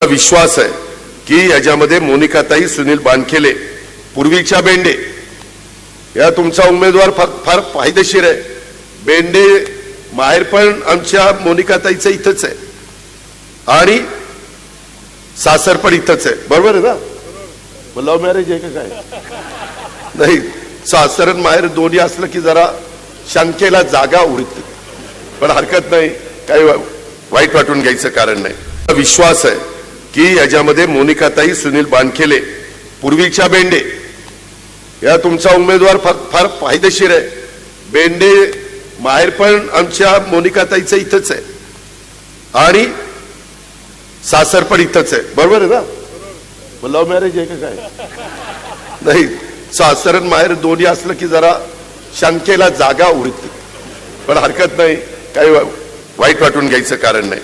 विश्वास आहे की याच्यामध्ये मोनिकाताई, सुनील बानखेले, पूर्वीच्या बेंडे या तुमचा उमेदवार फार फायदेशीर आहे. बेंडे माहेर पण आमच्या मोनिकाताईचं इथंच आहे आणि सासर पण इथंच आहे. बरोबर आहे ना? लव्ह मॅरेज आहे का काय? नाही, सासर आणि माहेर दोन्ही असलं की जरा शंकेला जागा उरते, पण हरकत नाही, काही वाईट वाटून घ्यायचं कारण नाही. विश्वास आहे की याच्यामध्ये मोनिकाताई, सुनील बानखेले, पूर्वीच्या बेंडे या तुमचा उमेदवार फार फायदेशीर आहे. बेंडे माहेर पण आमच्या मोनिकाताईचं इथंच आहे आणि सासर पण इथंच आहे. बरोबर आहे ना? लव्ह मॅरेज आहे का काय? नाही, सासर आणि माहेर दोन्ही असलं की जरा शंकेला जागा उरते, पण हरकत नाही, काही वाईट वाटून घ्यायचं कारण नाही.